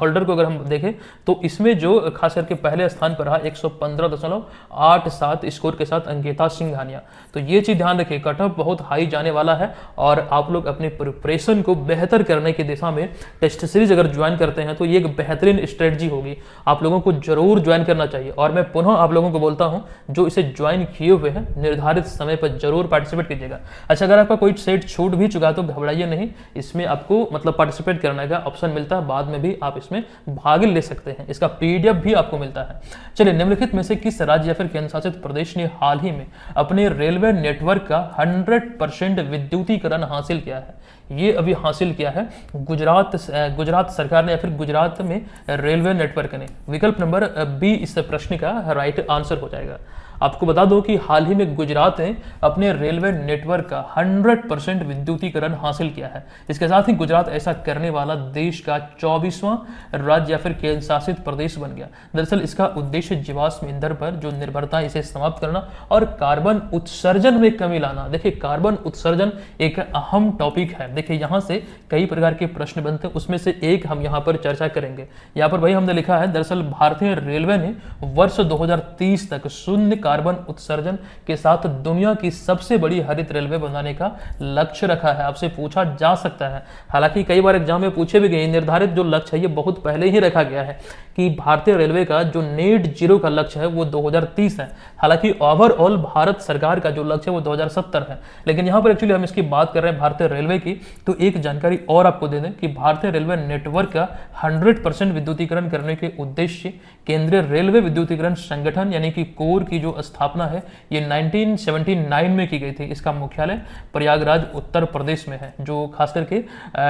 होल्डर को अगर हम देखें तो इसमें जो खास करके पहले स्थान पर रहा 115.87 स्कोर के साथ अंकिता सिंघानिया। तो ये चीज ध्यान रखिए, कट ऑफ बहुत हाई जाने वाला है और आप लोग अपनी प्रिपरेशन को बेहतर करने की दिशा में टेस्ट सीरीज अगर ज्वाइन करते हैं तो ये एक बेहतरीन स्ट्रेटजी होगी। आप लोगों को जरूर ज्वाइन करना चाहिए। और मैं पुनः आप लोगों को बोलता हूं, जो इसे ज्वाइन किए हुए हैं, निर्धारित समय पर जरूर पार्टिसिपेट कीजिएगा। अच्छा, अगर आपका कोई सेट छूट भी चुका तो घबराइए नहीं, इसमें आपको मतलब पार्टिसिपेट करने का ऑप्शन मिलता है, बाद में भी आप इसमें भाग ले सकते हैं। इसका पीडीएफ भी आपको मिलता है। चलिए, निम्नलिखित में से किस राज्य या फिर केंद्र शासित प्रदेश ने हाल ही में अपने रेलवे नेटवर्क का 100% विद्युतीकरण हासिल किया है? ये अभी हासिल किया है गुजरात सरकार ने या फिर गुजरात में रेलवे नेटवर्क ने। विकल्प नंबर बी इस प्रश्न का राइट आंसर हो जाएगा। आपको बता दो कि हाल ही में गुजरात ने अपने रेलवे नेटवर्क का 100% विद्युतीकरण हासिल किया है। इसके साथ ही गुजरात ऐसा करने वाला देश का 24वां राज्य या फिर केंद्र शासित प्रदेश बन गया। दरअसल इसका उद्देश्य जीवाश्म ईंधन पर जो निर्भरता है इसे समाप्त करना और कार्बन उत्सर्जन में कमी लाना। देखिए कार्बन उत्सर्जन एक अहम टॉपिक है। देखिए यहाँ से कई प्रकार के प्रश्न बनते हैं, उसमें से एक हम यहाँ पर चर्चा करेंगे। यहाँ पर भाई हमने लिखा है, दरअसल भारतीय रेलवे ने वर्ष 2030 तक शून्य कार्बन उत्सर्जन के साथ दुनिया की सबसे बड़ी हरित रेलवे बनाने का लक्ष्य रखा है। आपसे पूछा जा सकता है, हालांकि कई बार एग्जाम में पूछे भी गए, निर्धारित जो लक्ष्य है ये बहुत पहले ही रखा गया है कि भारतीय रेलवे का जो नेट जीरो का लक्ष्य है वो 2030 है। हालांकि ओवरऑल भारत सरकार का जो लक्ष्य है वो 2070 है, लेकिन यहाँ पर एक्चुअली हम इसकी बात कर रहे हैं भारतीय रेलवे की। तो एक जानकारी और आपको दे दें कि भारतीय रेलवे नेटवर्क का 100% विद्युतीकरण करने के उद्देश्य केंद्रीय रेलवे विद्युतीकरण संगठन यानी कि कोर की जो स्थापना है ये 1979 में की गई थी। इसका मुख्यालय प्रयागराज उत्तर प्रदेश में है। जो खास करके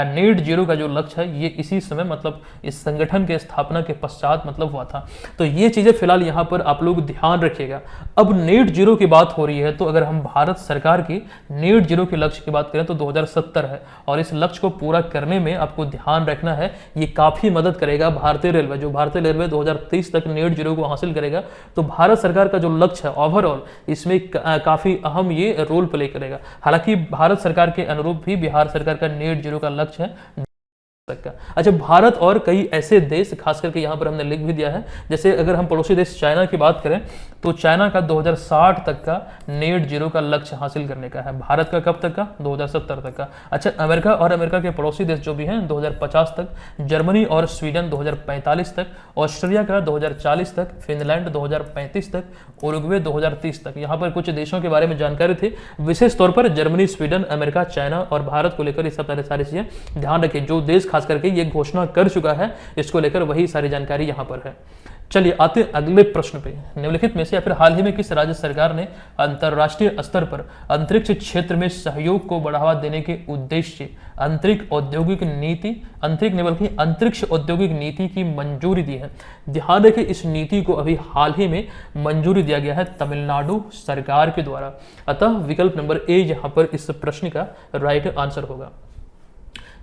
नेट जीरो का जो लक्ष्य है ये इसी समय मतलब इस संगठन के स्थापना के पश्चात मतलब हुआ था। तो ये चीजें फिलहाल यहाँ पर आप लोग ध्यान रखिएगा। अब नेट जीरो की बात हो रही है, तो अगर हम भारत सरकार की नेट जीरो के लक्ष्य की बात करें तो 2070 है, और इस लक्ष्य को पूरा करने में आपको ध्यान रखना है ये काफी मदद करेगा भारतीय रेलवे। जो भारतीय रेलवे 2030 तक नेट जीरो को हासिल करेगा, तो भारत सरकार का जो लक्ष्य है ओवरऑल इसमें काफी अहम ये रोल प्ले करेगा। हालांकि भारत सरकार के अनुरूप भी बिहार सरकार का नेट जीरो का लक्ष्य है। अच्छा, भारत और कई ऐसे देश, खास करके यहाँ पर हमने लिख भी दिया है, जैसे अगर हम पड़ोसी देश चाइना की बात करें तो चाइना का 2060 तक का नेट जीरो का लक्ष्य हासिल करने का है। भारत का कब तक का? 2070 तक का। अच्छा, अमेरिका और अमेरिका के पड़ोसी देश जो भी हैं 2050 तक, जर्मनी और स्वीडन 2045 तक, ऑस्ट्रेलिया का 2040 तक, फिनलैंड 2035 तक, उरुग्वे 2030 तक। यहाँ पर कुछ देशों के बारे में जानकारी थी, विशेष तौर पर जर्मनी, स्वीडन, अमेरिका, चाइना और भारत को लेकर ये सब सारी चीजें ध्यान रखिए। जो देश खास करके ये घोषणा कर चुका है इसको लेकर वही सारी जानकारी यहां पर है। चलिए आते अगले प्रश्न पे। निम्नलिखित में से या फिर हाल ही में किस राज्य सरकार ने अंतरराष्ट्रीय स्तर पर अंतरिक्ष क्षेत्र में सहयोग को बढ़ावा देने के उद्देश्य अंतरिक्ष औद्योगिक नीति अंतरिक्ष औद्योगिक नीति की मंजूरी दी है? ध्यान रखें इस नीति को अभी हाल ही में मंजूरी दिया गया है तमिलनाडु सरकार के द्वारा। अतः विकल्प नंबर ए यहां पर इस प्रश्न का राइट आंसर होगा।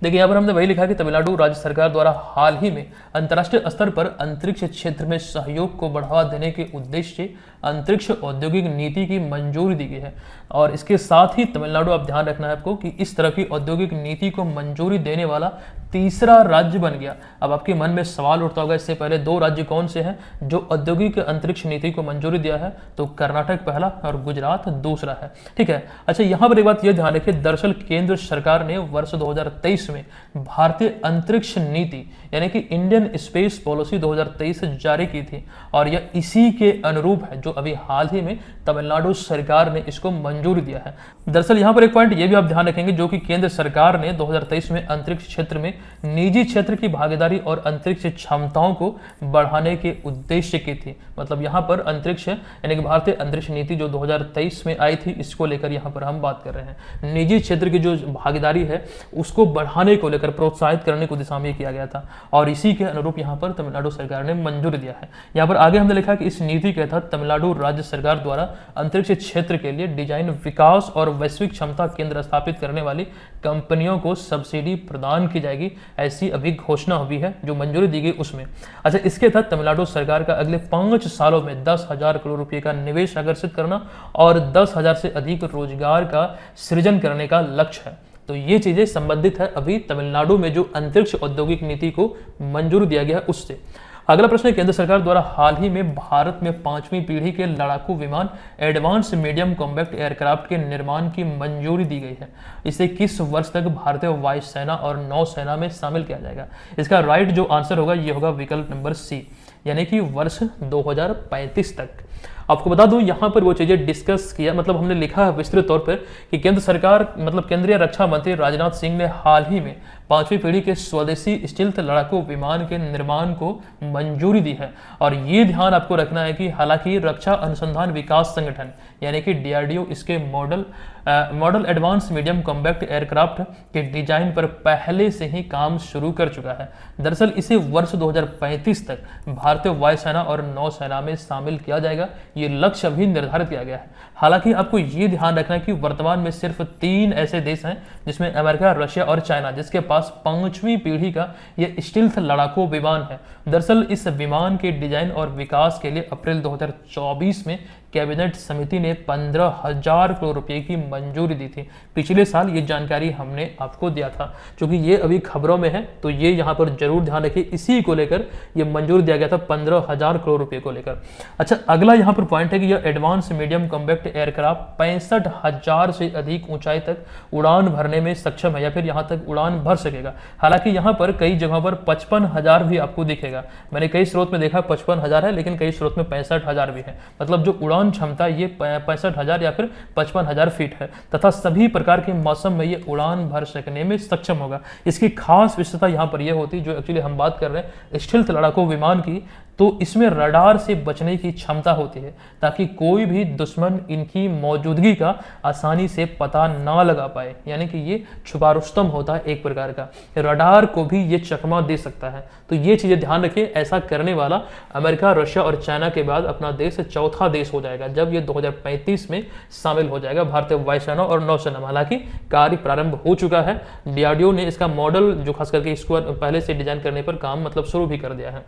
देखिए यहाँ पर हमने वही लिखा कि तमिलनाडु राज्य सरकार द्वारा हाल ही में अंतर्राष्ट्रीय स्तर पर अंतरिक्ष क्षेत्र में सहयोग को बढ़ावा देने के उद्देश्य अंतरिक्ष औद्योगिक नीति की मंजूरी दी गई है। और इसके साथ ही तमिलनाडु, आप ध्यान रखना है आपको कि इस तरह की औद्योगिक नीति को मंजूरी देने वाला तीसरा राज्य बन गया। अब आपके मन में सवाल उठता होगा, इससे पहले दो राज्य कौन से हैं जो औद्योगिक अंतरिक्ष नीति को मंजूरी दिया है? तो कर्नाटक पहला और गुजरात दूसरा है। ठीक है। अच्छा, यहाँ पर एक बात यह ध्यान रखिए, दरअसल केंद्र सरकार ने वर्ष 2023 में भारतीय अंतरिक्ष नीति यानी कि इंडियन स्पेस पॉलिसी 2023 जारी की थी, और यह इसी के अनुरूप है जो अभी हाल ही में तमिलनाडु सरकार ने इसको मंजूरी दिया है। दरअसल यहाँ पर एक पॉइंट ये भी आप ध्यान रखेंगे, जो कि केंद्र सरकार ने 2023 में अंतरिक्ष क्षेत्र में निजी क्षेत्र की भागीदारी और अंतरिक्ष क्षमताओं को बढ़ाने के उद्देश्य की थी। मतलब यहाँ पर अंतरिक्ष यानी कि भारतीय अंतरिक्ष नीति जो 2023 में आई थी, इसको लेकर यहाँ पर हम बात कर रहे हैं। निजी क्षेत्र की जो भागीदारी है उसको बढ़ाने को लेकर, प्रोत्साहित करने को दिशा में किया गया था, और इसी के अनुरूप यहाँ पर तमिलनाडु सरकार ने मंजूरी दिया है। यहाँ पर आगे हमने लिखा कि इस नीति के तहत तमिलनाडु राज्य सरकार द्वारा अंतरिक्ष क्षेत्र के लिए डिजाइन, विकास और वैश्विक क्षमता केंद्र स्थापित करने वाली कंपनियों को सब्सिडी प्रदान की जाएगी, ऐसी अभी घोषणा हुई है जो मंजूरी दी गई उसमें। अच्छा, इसके तहत तमिलनाडु सरकार का अगले 5 सालों में 10,000 करोड़ रुपए का निवेश आकर्षित करना और 10,000 से अधिक रोजगार का सृजन करने का लक्ष्य है। तो ये चीजें संबंधित है अभी तमिलनाडु में जो अंतरिक्ष औद्योगिक नीति को मंजूरी दिया गया है उससे। अगला प्रश्न है, केंद्र सरकार द्वारा हाल ही में भारत में 5वीं पीढ़ी के लड़ाकू विमान एडवांस मीडियम कॉम्बैक्ट एयरक्राफ्ट के निर्माण की मंजूरी दी गई है। इसे किस वर्ष तक भारतीय वायुसेना और नौसेना में शामिल किया जाएगा? इसका राइट जो आंसर होगा ये होगा विकल्प नंबर सी, यानी कि वर्ष 2035 तक। आपको बता दूं यहाँ पर वो चीजें डिस्कस किया, मतलब हमने लिखा है विस्तृत तौर पर कि केंद्र सरकार मतलब केंद्रीय रक्षा मंत्री राजनाथ सिंह ने हाल ही में 5वीं पीढ़ी के स्वदेशी स्टील्थ लड़ाकू विमान के निर्माण को मंजूरी दी है। और ये ध्यान आपको रखना है कि हालांकि रक्षा अनुसंधान विकास संगठन यानी कि DRDO इसके model advance medium combat aircraft के डिजाइन पर पहले से ही काम शुरू कर चुका है। दरअसल इसे वर्ष 2035 तक भारतीय वायुसेना और नौसेना में शामिल किया जाएगा। जाएगा, ये लक्ष्य अभी निर्धारित किया गया है। हालांकि आपको ये ध्यान रखना है कि वर्तमान में सिर्फ 3 ऐसे देश हैं जिसमें अमेरिका, रशिया और चाइना, जिसके पास 5वीं पीढ़ी का ये स्टील्थ लड़ाकू विमान है। दरअसल इस विमान के डिजाइन और विकास के लिए अप्रैल 2024 में कैबिनेट समिति ने 15,000 करोड़ रुपए की मंजूरी दी थी। पिछले साल ये जानकारी हमने आपको दिया था, क्योंकि ये अभी खबरों में है, तो ये यहाँ पर जरूर ध्यान रखिए, इसी को लेकर ये मंजूरी दिया गया था 15,000 करोड़ रुपए को लेकर। अच्छा, अगला यहाँ पर पॉइंट है कि यह एडवांस मीडियम कॉम्पैक्ट एयरक्राफ्ट 65,000 से अधिक ऊंचाई तक उड़ान भरने में सक्षम है, या फिर यहाँ तक उड़ान भर सकेगा। हालांकि यहाँ पर कई जगहों पर 55,000 भी आपको दिखेगा। मैंने कई स्रोत में देखा 55,000 है, लेकिन कई स्रोत में 65,000 भी है। मतलब जो उड़ान क्षमता ये 65,000 या फिर 55,000 फीट है, तथा सभी प्रकार के मौसम में ये उड़ान भर सकने में सक्षम होगा। इसकी खास विशेषता यहाँ पर यह होती है, जो एक्चुअली हम बात कर रहे हैं स्टील्थ लड़ाकू विमान की, तो इसमें रडार से बचने की क्षमता होती है, ताकि कोई भी दुश्मन इनकी मौजूदगी का आसानी से पता ना लगा पाए। यानी कि ये छुपा रुस्तम होता है एक प्रकार का, रडार को भी ये चकमा दे सकता है। तो ये चीजें ध्यान रखिए, ऐसा करने वाला अमेरिका, रशिया और चाइना के बाद अपना देश चौथा देश हो जाएगा, जब ये 2035 में शामिल हो जाएगा भारतीय वायुसेना और नौसेना में। हालांकि कार्य प्रारंभ हो चुका है, डीआरडीओ ने इसका मॉडल जो खास करके इसको पहले से डिजाइन करने पर काम मतलब शुरू भी कर दिया है।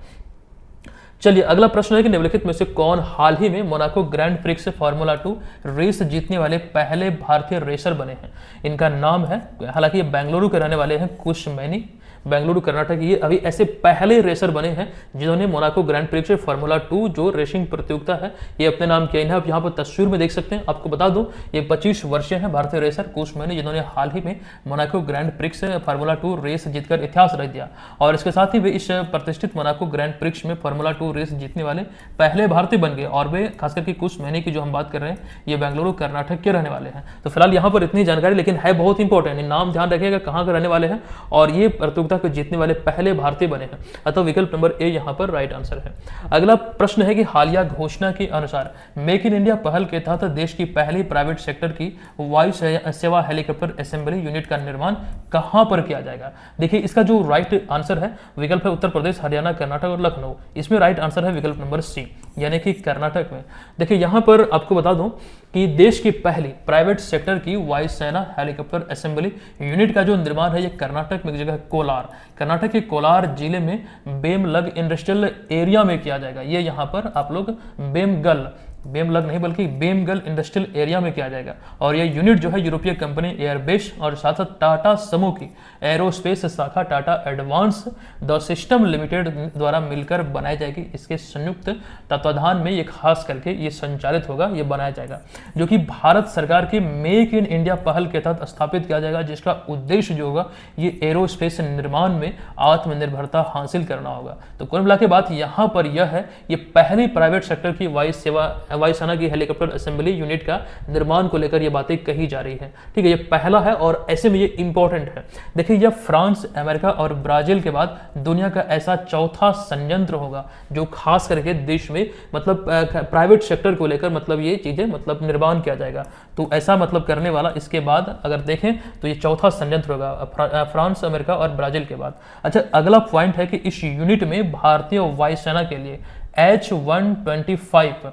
चलिए, अगला प्रश्न है कि निम्नलिखित में से कौन हाल ही में Monaco grand prix formula 2 race जीतने वाले पहले भारतीय रेसर बने हैं। इनका नाम है, हालांकि ये बेंगलुरु के रहने वाले हैं, कुश मैनी, बेंगलुरु कर्नाटक। ये अभी ऐसे पहले रेसर बने हैं जिन्होंने मोनाको ग्रैंड प्रिक्स फार्मूला 2 जो रेसिंग प्रतियोगिता है ये अपने नाम किया। इन्हें आप यहाँ पर तस्वीर में देख सकते हैं। आपको बता दूं, ये 25 वर्षीय हैं भारतीय रेसर कुश मैनी, जिन्होंने हाल ही में Monaco grand prix formula 2 race जीतकर इतिहास रच दिया। और इसके साथ ही वे इस प्रतिष्ठित मोनाको ग्रैंड प्रिक्स में फार्मूला 2 रेस जीतने वाले पहले भारतीय बन गए। और वे खास करके कुश मैनी की जो हम बात कर रहे हैं, ये बेंगलुरु कर्नाटक के रहने वाले हैं। तो फिलहाल यहाँ पर इतनी जानकारी, लेकिन है बहुत इंपॉर्टेंट, नाम ध्यान रखिएगा कहाँ के रहने वाले हैं, और ये प्रतियोगिता को जीतने वाले पहले भारतीय बने हैं। अतः विकल्प नंबर ए यहां पर राइट आंसर है। अगला प्रश्न है कि हालिया घोषणा के अनुसार मेक इन इंडिया पहल के तहत देश की पहली प्राइवेट सेक्टर की वायु सेवा हेलीकॉप्टर असेंबली यूनिट का निर्माण कहां पर किया जाएगा। देखिए, इसका जो राइट आंसर है विकल्प है उत्तर प्रदेश, हरियाणा, कर्नाटक और लखनऊ। इसमें राइट आंसर है विकल्प नंबर सी, यानी कि कर्नाटक में। देखिए, यहां पर आपको बता दूं कि देश की पहली प्राइवेट सेक्टर की वायुसेना हेलीकॉप्टर असेंबली यूनिट का जो निर्माण है ये कर्नाटक में एक जगह कोलार, कर्नाटक के कोलार जिले में बेमलग इंडस्ट्रियल एरिया में किया जाएगा। ये यहाँ पर आप लोग बेमलग नहीं बल्कि बेमगल इंडस्ट्रियल एरिया में किया जाएगा। और यह यूनिट जो है यूरोपीय कंपनी एयरबेस और साथ साथ टाटा समूह की एरोस्पेस शाखा Tata advance the system limited द्वारा मिलकर बनाई जाएगी। इसके संयुक्त तत्वाधान में ये खास करके ये संचालित होगा, ये बनाया जाएगा, जो कि भारत सरकार की मेक इन इंडिया पहल के तहत स्थापित किया जाएगा, जिसका उद्देश्य जो होगा ये एरोस्पेस निर्माण में आत्मनिर्भरता हासिल करना होगा। तो कुल मिला के बात यहाँ पर यह है, ये पहली प्राइवेट सेक्टर की वायुसेना की हेलीकॉप्टर असेंबली यूनिट का निर्माण को लेकर ये बातें कही जा रही है। ठीक है, ये पहला है और ऐसे में ये इंपॉर्टेंट है। देखिए, यह फ्रांस, अमेरिका और ब्राजील के बाद दुनिया का ऐसा चौथा संयंत्र होगा जो खास करके देश में मतलब प्राइवेट सेक्टर को लेकर मतलब ये चीजें मतलब निर्माण किया जाएगा। तो ऐसा मतलब करने वाला इसके बाद अगर देखें तो ये चौथा संयंत्र होगा फ्रांस, अमेरिका और ब्राजील के बाद। अच्छा, अगला पॉइंट है कि इस यूनिट में भारतीय वायुसेना के लिए H-125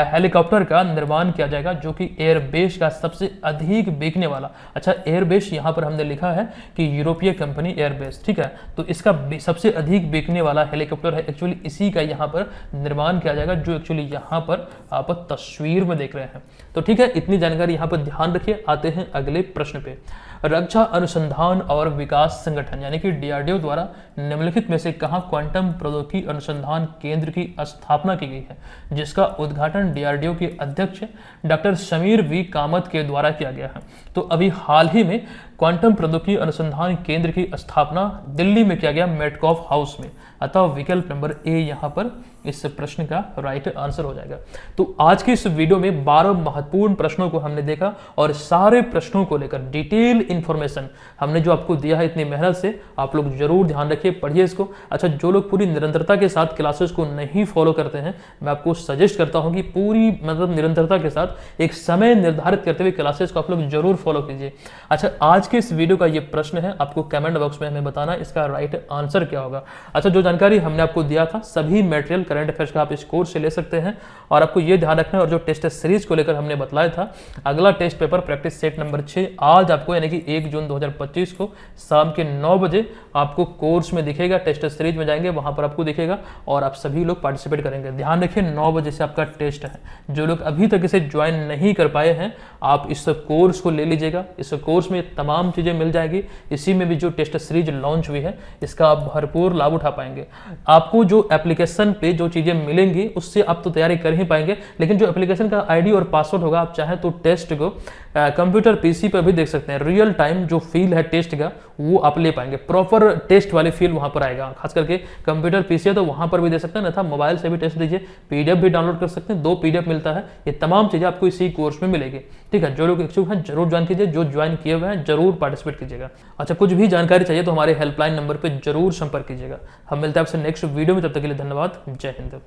हेलीकॉप्टर का निर्माण किया जाएगा, जो कि एयरबेस का सबसे अधिक बिकने वाला, अच्छा एयरबेस यहाँ पर हमने लिखा है कि यूरोपीय कंपनी एयरबेस, ठीक है, तो इसका सबसे अधिक बिकने वाला हेलीकॉप्टर है। एक्चुअली इसी का यहाँ पर निर्माण किया जाएगा, जो एक्चुअली यहाँ पर आप तस्वीर में देख रहे हैं। तो ठीक है, इतनी जानकारी यहाँ पर ध्यान रखिए। आते हैं अगले प्रश्न पे। रक्षा अनुसंधान और विकास संगठन यानी कि डीआरडीओ द्वारा निम्नलिखित में से कहां क्वांटम प्रौद्योगिकी अनुसंधान केंद्र की स्थापना की गई है, जिसका उद्घाटन डीआरडीओ के अध्यक्ष डॉक्टर समीर वी कामत के द्वारा किया गया है। तो अभी हाल ही में क्वांटम प्रौद्योगिकी अनुसंधान केंद्र की स्थापना दिल्ली में किया गया मेटकॉफ हाउस में। अतः विकल्प नंबर ए यहाँ पर इस प्रश्न का राइट आंसर हो जाएगा। तो आज के इस वीडियो में 12 महत्वपूर्ण प्रश्नों को हमने देखा और सारे प्रश्नों को लेकर डिटेल इंफॉर्मेशन हमने जो आपको दिया है इतनी मेहनत से, आप लोग जरूर ध्यान रखिए, पढ़िए इसको। अच्छा, जो लोग पूरी निरंतरता के साथ क्लासेस को नहीं फॉलो करते हैं, मैं आपको सजेस्ट करता हूं कि पूरी मतलब निरंतरता के साथ एक समय निर्धारित करते हुए क्लासेस को आप लोग जरूर फॉलो कीजिए। अच्छा, आज के इस वीडियो का ये प्रश्न है, आपको कमेंट बॉक्स में हमें बताना इसका राइट आंसर क्या होगा। अच्छा, जो जानकारी हमने आपको दिया था, सभी मटेरियल करंट अफेयर्स का आप इस कोर्स से ले सकते हैं। और आपको ये ध्यान रखना है, और जो टेस्ट सीरीज को लेकर हमने बताया था, अगला test paper practice set number 6 आज आपको यानी कि 1 जून 2025 को शाम के 9 बजे आपको कोर्स में दिखेगा। टेस्ट सीरीज में जाएंगे, वहां पर आपको दिखेगा और आप सभी लोग पार्टिसिपेट करेंगे। ध्यान रखिए 9 बजे से आपका टेस्ट है। जो लोग अभी तक इसे ज्वाइन नहीं कर पाए हैं, आप इस कोर्स को ले लीजिएगा। इस कोर्स में तमाम चीजें मिल जाएगी। इसी में भी जो टेस्ट सीरीज लॉन्च हुई है, इसका आप भरपूर लाभ उठा पाएंगे। आपको जो एप्लीकेशन पे जो चीजें मिलेंगी उससे आप तो तैयारी कर ही पाएंगे, लेकिन जो एप्लीकेशन का आईडी और पासवर्ड होगा, आप चाहे तो टेस्ट को कंप्यूटर पीसी पर भी देख सकते हैं। रियल टाइम जो फील है टेस्ट का, वो आप ले पाएंगे। प्रॉपर टेस्ट वाले फील वहां पर आएगा। खास करके कंप्यूटर पीसी है तो वहां पर भी दे सकते हैं, अन्यथा मोबाइल से भी टेस्ट दीजिए। पीडीएफ भी डाउनलोड कर सकते हैं, 2 पीडीएफ मिलता है। ये तमाम चीजें आपको इसी कोर्स में मिलेगी। ठीक है, जो लोग इच्छुक हैं जरूर ज्वाइन कीजिए, जो ज्वाइन किए हुए हैं जरूर पार्टिसिपेट कीजिएगा। अच्छा, कुछ भी जानकारी चाहिए तो हमारे हेल्पलाइन नंबर पर जरूर संपर्क कीजिएगा। हम मिलते हैं आपसे नेक्स्ट वीडियो में, तब तक के लिए धन्यवाद। जय हिंद।